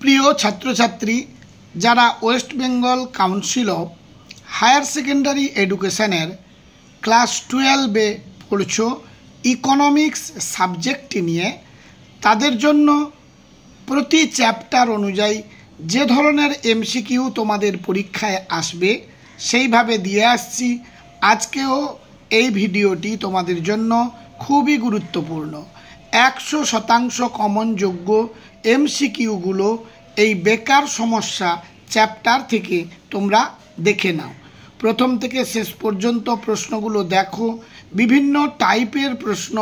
প্রিয় ছাত্রছাত্রী যারা West Bengal Council of Higher Secondary এডুকেশনের ক্লাস 12-এ পড়ছো ইকোনমিক্স সাবজেক্টটি নিয়ে, তাদের জন্য প্রতি চ্যাপ্টার অনুযায়ী যে ধরনের এমসিকিউ তোমাদের পরীক্ষায় আসবে সেইভাবে দিয়ে আসছি। আজকেও এই ভিডিওটি তোমাদের জন্য খুবই গুরুত্বপূর্ণ। 100% কমনযোগ্য এমসিকিউগুলো এই বেকার সমস্যা চ্যাপ্টার থেকে তোমরা দেখে নাও। প্রথম থেকে শেষ পর্যন্ত প্রশ্নগুলো দেখো। বিভিন্ন টাইপের প্রশ্ন,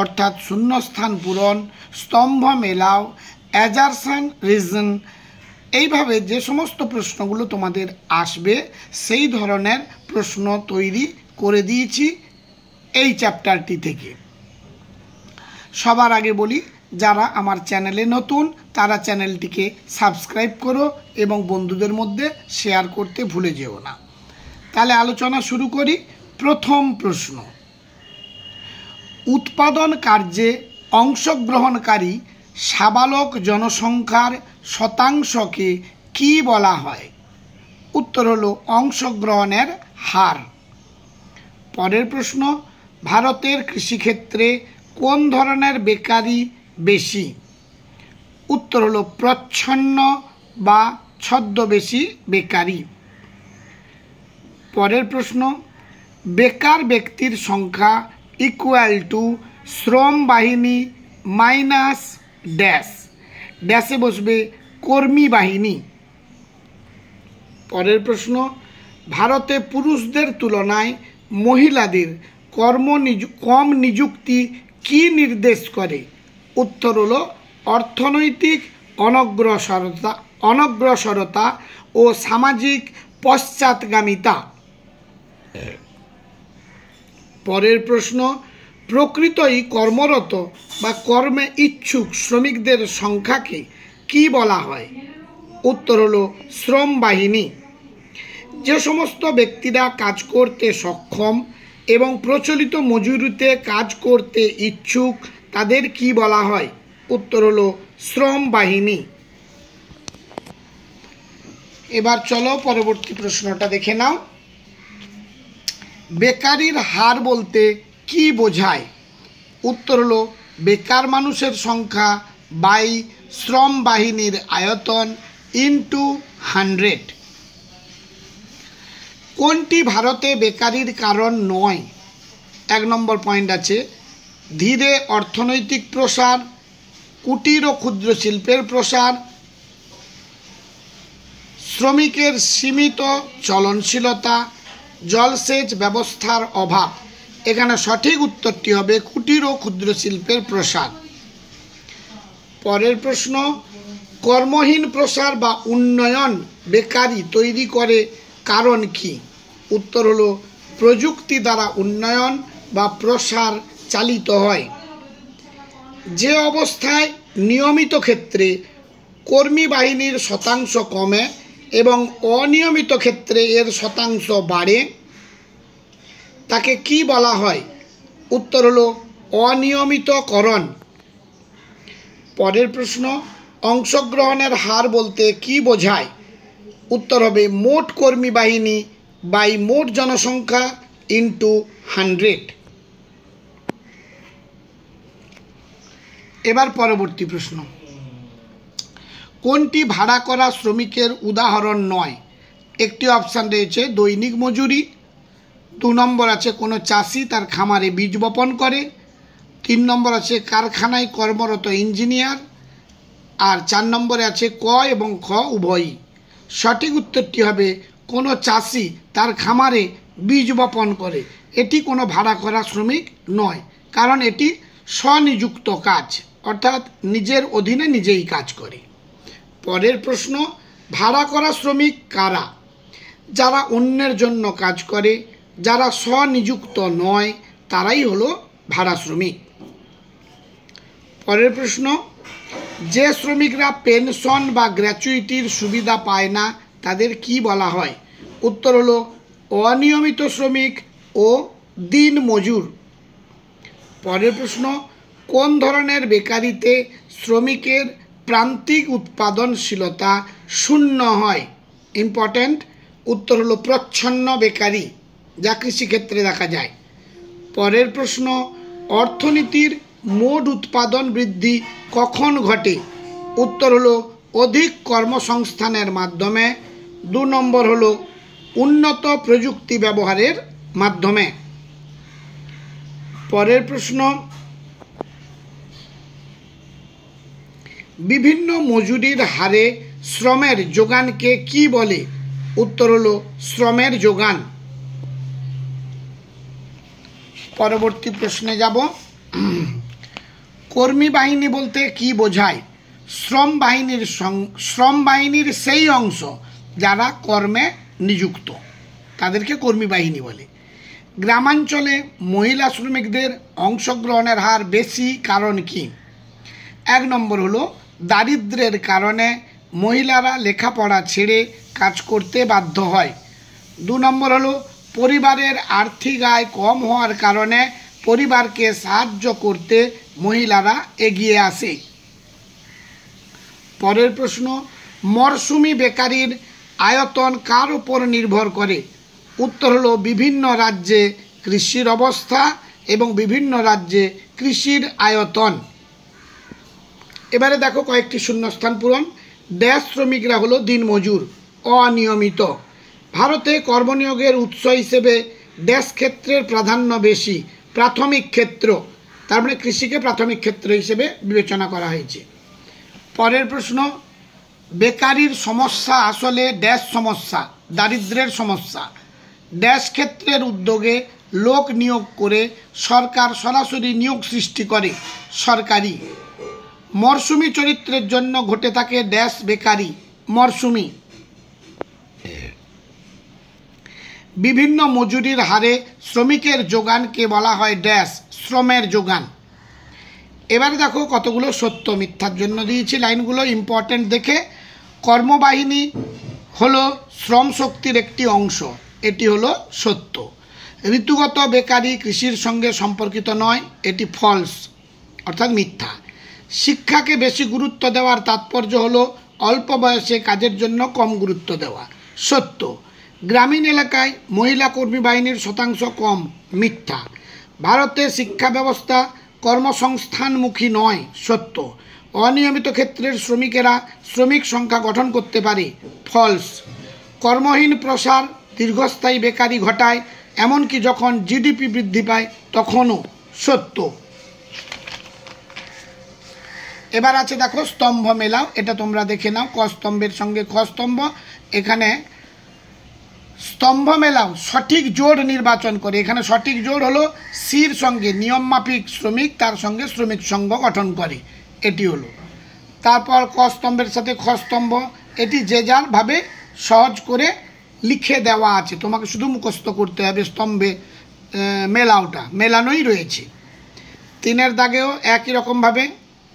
অর্থাৎ শূন্যস্থান পূরণ, স্তম্ভ মেলাও, অ্যাজারশন রিজন, এইভাবে যে সমস্ত প্রশ্নগুলো তোমাদের আসবে সেই ধরনের প্রশ্ন তৈরি করে দিয়েছি এই চ্যাপ্টারটি থেকে। সবার আগে বলি, যারা আমার চ্যানেলে নতুন তারা চ্যানেলটিকে সাবস্ক্রাইব করো এবং বন্ধুদের মধ্যে শেয়ার করতে ভুলে যেও না। তাহলে আলোচনা শুরু করি। প্রথম প্রশ্ন, উৎপাদন কার্যে অংশগ্রহণকারী সাবালক জনসংখ্যার শতাংশকে কি বলা হয়? উত্তর হলো অংশগ্রহণের হার। পরের প্রশ্ন, ভারতের কৃষিক্ষেত্রে কোন ধরনের বেকারি বেশি? উত্তর হলো প্রচ্ছন্ন বা ছদ্মবেশী বেকারি। পরের প্রশ্ন, বেকার ব্যক্তির সংখ্যা ইকুয়াল টু শ্রম বাহিনী মাইনাস ড্যাশ, ড্যাশে বসবে কর্মী বাহিনী। পরের প্রশ্ন, ভারতে পুরুষদের তুলনায় মহিলাদের কম নিযুক্তি কি নির্দেশ করে? উত্তর হলো অর্থনৈতিক অনগ্রসরতা ও সামাজিক পশ্চাৎগামিতা। পরের প্রশ্ন, প্রকৃতই কর্মরত বা কর্মে ইচ্ছুক শ্রমিকদের সংখ্যাকে কি বলা হয়? উত্তর হলো শ্রম বাহিনী। যে সমস্ত ব্যক্তিরা কাজ করতে সক্ষম এবং প্রচলিত মজুরিতে কাজ করতে ইচ্ছুক তাদের কি বলা হয়? উত্তর হলো শ্রম বাহিনী। এবার চলো পরবর্তী প্রশ্নটা দেখে নাও। বেকারির হার বলতে কি বোঝায়? উত্তর হলো বেকার মানুষের সংখ্যা বাই শ্রম বাহিনীর আয়তন ইন্টু 100। কোনটি ভারতে বেকারির কারণ নয়? 1 নম্বর পয়েন্ট আছে ধীরে অর্থনৈতিক প্রসার, কুটির ও ক্ষুদ্র শিল্পের প্রসার, শ্রমিকের সীমিত চলনশীলতা, জলসেচ ব্যবস্থার অভাব। এখানে সঠিক উত্তরটি হবে কুটির ও ক্ষুদ্র শিল্পের প্রসার। পরের প্রশ্ন, কর্মহীন প্রসার বা উন্নয়ন বেকারি তৈরি করে কারণ কি? উত্তর হলো প্রযুক্তি দ্বারা উন্নয়ন বা প্রসার চালিত হয়। যে অবস্থায় নিয়মিত ক্ষেত্রে কর্মী বাহিনীর শতাংশ কমে এবং অনিয়মিত ক্ষেত্রে এর শতাংশ বাড়ে তাকে কি বলা হয়? উত্তর হলো অনিয়মিতকরণ। পরের প্রশ্ন, অংশগ্রহণের হার বলতে কি বোঝায়? উত্তর হবে মোট কর্মী বাহিনী বাই মোট জনসংখ্যা ইন্টু 100। এবার পরবর্তী প্রশ্ন, কোনটি ভাড়া করা শ্রমিকের উদাহরণ নয়? একটি অপশান রয়েছে দৈনিক মজুরি, 2 নম্বর আছে কোনো চাষি তার খামারে বীজ বপন করে, 3 নম্বর আছে কারখানায় কর্মরত ইঞ্জিনিয়ার, আর 4 নম্বরে আছে ক এবং খ উভয়ই। সঠিক উত্তরটি হবে কোনো চাষি তার খামারে বীজ বপন করে। এটি কোনো ভাড়া করা শ্রমিক নয়, কারণ এটি স্বনিযুক্ত কাজ, অর্থাৎ নিজের অধীনে নিজেই কাজ করে। পরের প্রশ্ন, ভাড়া করা শ্রমিক কারা? যারা অন্যের জন্য কাজ করে, যারা স্বনিযুক্ত নয় তারাই হলো ভাড়া শ্রমিক। পরের প্রশ্ন, যে শ্রমিকরা পেনশন বা গ্র্যাচুইটির সুবিধা পায় না তাদের কি বলা হয়? উত্তর হলো অনিয়মিত শ্রমিক ও দিন মজুর। পরের প্রশ্ন, কোন ধরনের বেকারিতে শ্রমিকের প্রান্তিক উৎপাদনশীলতা শূন্য হয়? ইম্পর্টেন্ট উত্তর হলো প্রচ্ছন্ন বেকারি, যা কৃষিক্ষেত্রে দেখা যায়। পরের প্রশ্ন, অর্থনীতির মোট উৎপাদন বৃদ্ধি কখন ঘটে? উত্তর হলো অধিক কর্মসংস্থানের মাধ্যমে। 2 নম্বর হলো উন্নত প্রযুক্তি ব্যবহারের মাধ্যমে। পরের প্রশ্ন, বিভিন্ন মজুরির হারে শ্রমের যোগানকে কি বলে? উত্তর হলো শ্রমের যোগান। পরবর্তী প্রশ্নে যাব। কর্মী বাহিনী বলতে কি বোঝায়? শ্রম বাহিনীর সেই অংশ যারা কর্মে নিযুক্ত, তাদেরকে কর্মী বাহিনী বলে। গ্রামাঞ্চলে মহিলা শ্রমিকদের অংশগ্রহণের হার বেশি কারণ কি? 1 নম্বর হলো দারিদ্র্যের কারণে মহিলারা লেখাপড়া ছেড়ে কাজ করতে বাধ্য হয়। 2 নম্বর হলো পরিবারের আর্থিক আয় কম হওয়ার কারণে পরিবারকে সাহায্য করতে মহিলারা এগিয়ে আসে। পরের প্রশ্ন, মরশুমি বেকারির আয়তন কার উপর নির্ভর করে? উত্তর হলো বিভিন্ন রাজ্যে কৃষির অবস্থা এবং বিভিন্ন রাজ্যে কৃষির আয়তন। এবারে দেখো কয়েকটি শূন্যস্থান পূরণ। ড্যাশ শ্রমিকরা হলো দিনমজুর, অনিয়মিত। ভারতে কর্মনিয়োগের উৎস হিসেবে ড্যাশ ক্ষেত্রের প্রাধান্য বেশি? প্রাথমিক ক্ষেত্র। তার মানে কৃষিকে প্রাথমিক ক্ষেত্র হিসেবে বিবেচনা করা হয়েছে। পরের প্রশ্ন, বেকারির সমস্যা আসলে ড্যাশ সমস্যা? দারিদ্র্যের সমস্যা। ড্যাশ ক্ষেত্রের উদ্যোগে লোক নিয়োগ করে সরকার সরাসরি নিয়োগ সৃষ্টি করে? সরকারি। মরশুমি চরিত্রের জন্য ঘটে থাকে ড্যাশ বেকারি? মরশুমি। বিভিন্ন মজুরির হারে শ্রমিকের যোগানকে বলা হয় ড্যাশ? শ্রমের যোগান। এবারে দেখো কতগুলো সত্য মিথ্যার জন্য দিয়েছি লাইনগুলো, ইম্পর্টেন্ট দেখে। কর্মবাহিনী হলো শ্রম শক্তির একটি অংশ, এটি হলো সত্য। ঋতুগত বেকারি কৃষির সঙ্গে সম্পর্কিত নয়, এটি ফলস অর্থাৎ মিথ্যা। শিক্ষাকে বেশি গুরুত্ব দেওয়ার তাৎপর্য হলো অল্প বয়সে কাজের জন্য কম গুরুত্ব দেওয়া, সত্য। গ্রামীণ এলাকায় মহিলা কর্মী বাহিনীর শতাংশ কম, মিথ্যা। ভারতে শিক্ষা ব্যবস্থা কর্মসংস্থানমুখী নয়, সত্য। অনিয়মিত ক্ষেত্রের শ্রমিকেরা শ্রমিক সংখ্যা গঠন করতে পারে, ফলস। কর্মহীন প্রসার দীর্ঘস্থায়ী বেকারি ঘটায়, এমনকি যখন জিডিপি বৃদ্ধি পায় তখনও, সত্য। এবার আছে দেখো স্তম্ভ মেলাও, এটা তোমরা দেখে নাও। ক স্তম্ভের সঙ্গে খ স্তম্ভ, এখানে স্তম্ভ মেলাও সঠিক জোড় নির্বাচন করে। এখানে সঠিক জোড় হলো সির সঙ্গে নিয়ম মাফিক শ্রমিক, তার সঙ্গে শ্রমিক সংঘ গঠন করে, এটি হলো। তারপর ক স্তম্ভের সাথে খ স্তম্ভ, এটি যে যার ভাবে সহজ করে লিখে দেওয়া আছে, তোমাকে শুধু মুখস্থ করতে হবে। স্তম্ভে মেলাওটা মেলানোই রয়েছে। 3 দাগেও একই রকমভাবে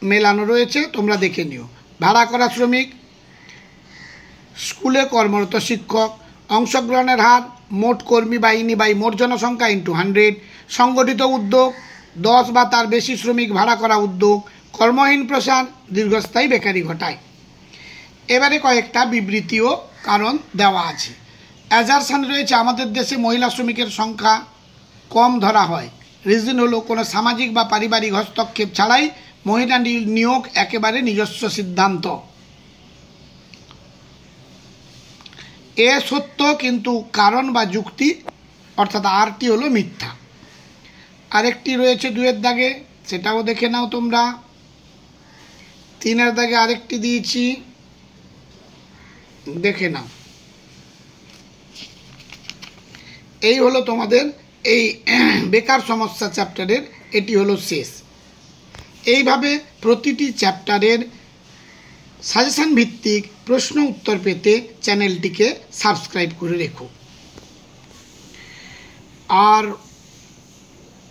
মেলানো রয়েছে, তোমরা দেখে নিও। ভাড়া করা শ্রমিক, স্কুলে কর্মরত শিক্ষক, অংশগ্রহণের হার মোট কর্মী বাহিনী বাই মোট জনসংখ্যা ইন্টু 100, সংগঠিত উদ্যোগ 10 বা তার বেশি শ্রমিক ভাড়া করা উদ্যোগ, কর্মহীন প্রসার দীর্ঘস্থায়ী বেকারি ঘটায়। এবারে কয়েকটা বিবৃতি ও কারণ দেওয়া আছে। অ্যাজারশন রয়েছে আমাদের দেশে মহিলা শ্রমিকের সংখ্যা কম ধরা হয়। রিজন হলো কোনো সামাজিক বা পারিবারিক হস্তক্ষেপ ছাড়াই মহিলা নিয়োগ একেবারে নিজস্ব সিদ্ধান্ত। এ সত্য, কিন্তু কারণ বা যুক্তি অর্থাৎ আরটি হলো মিথ্যা। আরেকটি রয়েছে 2 দাগে, সেটাও দেখে নাও তোমরা। 3 দাগে আরেকটি দিয়েছি, দেখে নাও। এই হলো তোমাদের এই বেকার সমস্যা চ্যাপ্টারের, এটি হলো শেষ। এইভাবে প্রতিটি চ্যাপ্টারের সাজেশন ভিত্তিক প্রশ্ন উত্তর পেতে চ্যানেলটিকে সাবস্ক্রাইব করে রেখো। আর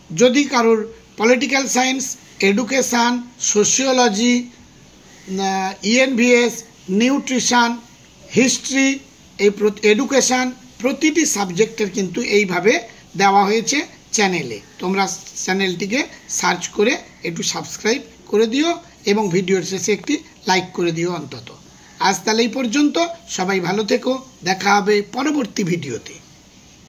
যদি কারোর political science, education, sociology, ENVS, nutrition, history, এই এডুকেশান প্রতিটি সাবজেক্টের কিন্তু এইভাবে দেওয়া হয়েছে চ্যানেলে। তোমরা চ্যানেলটিকে সার্চ করে একটু সাবস্ক্রাইব করে দিও এবং ভিডিওর শেষে একটি লাইক করে দিও অন্তত। আজ তাহলে এই পর্যন্ত, সবাই ভালো থেকো, দেখা হবে পরবর্তী ভিডিওতে।